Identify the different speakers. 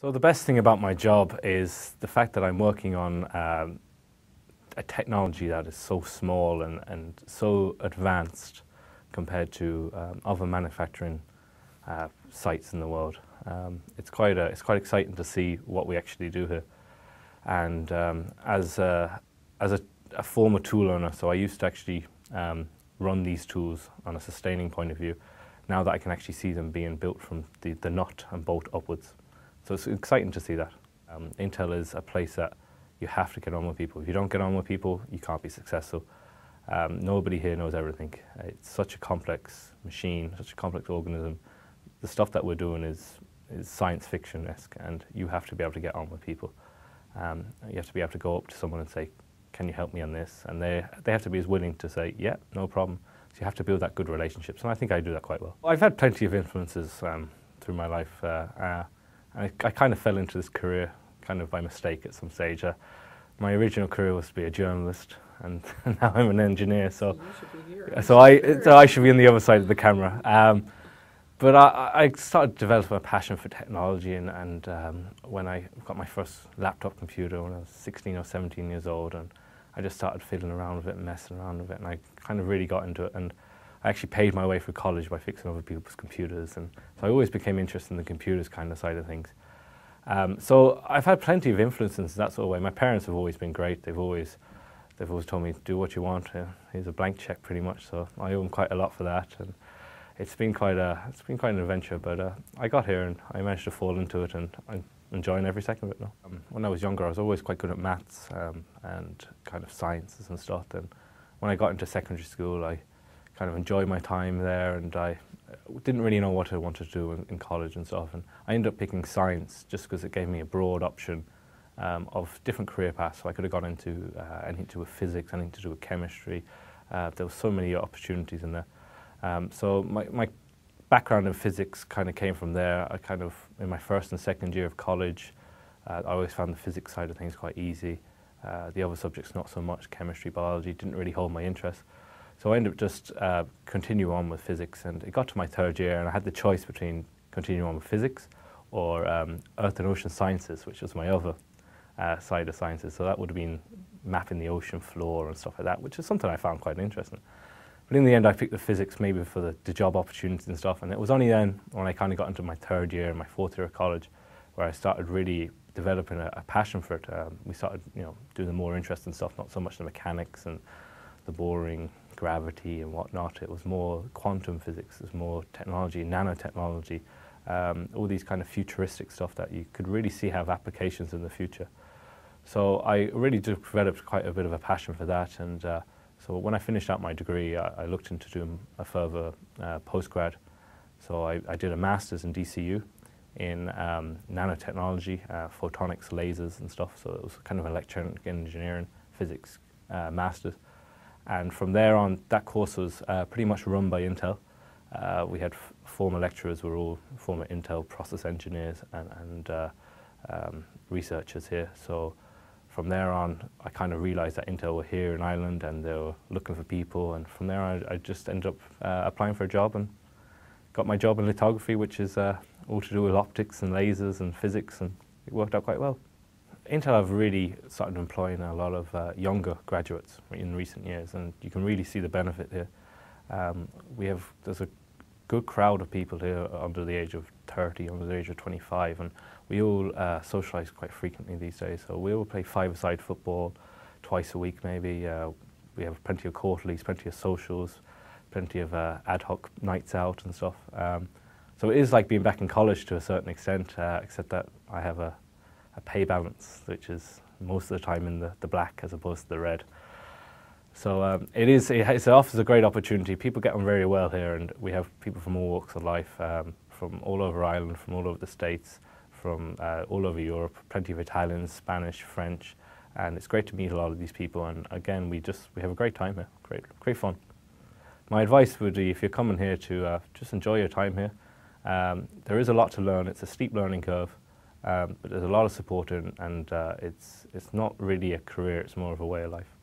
Speaker 1: So the best thing about my job is the fact that I'm working on a technology that is so small and so advanced compared to other manufacturing sites in the world. It's quite exciting to see what we actually do here. And as a former tool owner, so I used to actually run these tools on a sustaining point of view. Now that I can actually see them being built from the nut and bolt upwards. So it's exciting to see that. Intel is a place that you have to get on with people. If you don't get on with people, you can't be successful. Nobody here knows everything. It's such a complex machine, such a complex organism. The stuff that we're doing is science fiction-esque, and you have to be able to get on with people. You have to be able to go up to someone and say, can you help me on this? And they have to be as willing to say, yeah, no problem. So you have to build that good relationships, and I think I do that quite well. I've had plenty of influences through my life. I kind of fell into this career kind of by mistake at some stage. My original career was to be a journalist, and now I'm an engineer. So, so I should be on the other side of the camera. But I started to develop a passion for technology, and when I got my first laptop computer when I was 16 or 17 years old, and I just started fiddling around with it and messing around with it, and I kind of really got into it. And I actually paid my way through college by fixing other people's computers, and so I always became interested in the computers kind of side of things. So I've had plenty of influences that sort of way. My parents have always been great. They've always told me, do what you want. Here's a blank check, pretty much. So I owe them quite a lot for that, and it's been quite an adventure. But I got here and I managed to fall into it, and I'm enjoying every second of it now. When I was younger, I was always quite good at maths and kind of sciences and stuff. And when I got into secondary school, I kind of enjoyed my time there, and I didn't really know what I wanted to do in college and stuff. And I ended up picking science just because it gave me a broad option of different career paths. So I could have gone into anything to do with physics, anything to do with chemistry. There were so many opportunities in there. So my background in physics kind of came from there. I kind of, in my first and second year of college, I always found the physics side of things quite easy. The other subjects not so much. Chemistry, biology didn't really hold my interest. So I ended up just continue on with physics, and it got to my third year, and I had the choice between continuing on with physics or earth and ocean sciences, which was my other side of sciences. So that would have been mapping the ocean floor and stuff like that, which is something I found quite interesting. But in the end, I picked the physics maybe for the job opportunities and stuff, and it was only then when I kind of got into my third year and my fourth year of college where I started really developing a passion for it. We started, doing the more interesting stuff, not so much the mechanics and the boring gravity and whatnot. It was more quantum physics, it was more technology, nanotechnology, all these kind of futuristic stuff that you could really see have applications in the future. So I really developed quite a bit of a passion for that, and so when I finished out my degree, I looked into doing a further postgrad. So I did a master's in DCU in nanotechnology, photonics, lasers and stuff. So it was kind of electronic engineering, physics master's. And from there on, that course was pretty much run by Intel. We had former lecturers were all former Intel process engineers and researchers here. So from there on, I kind of realized that Intel were here in Ireland and they were looking for people. And from there, I just ended up applying for a job and got my job in lithography, which is all to do with optics and lasers and physics, and it worked out quite well. Intel have really started employing a lot of younger graduates in recent years, and you can really see the benefit here. There's a good crowd of people here under the age of 30, under the age of 25, and we all socialise quite frequently these days. So we all play five-a-side football twice a week maybe. We have plenty of quarterlies, plenty of socials, plenty of ad hoc nights out and stuff. So it is like being back in college to a certain extent, except that I have a pay balance, which is most of the time in the black as opposed to the red. So it offers a great opportunity. People get on very well here, and we have people from all walks of life, from all over Ireland, from all over the States, from all over Europe, plenty of Italians, Spanish, French, and it's great to meet a lot of these people. And again, we have a great time here, great fun. My advice would be, if you're coming here, to just enjoy your time here. There is a lot to learn. It's a steep learning curve. But there's a lot of support and it's not really a career, it's more of a way of life.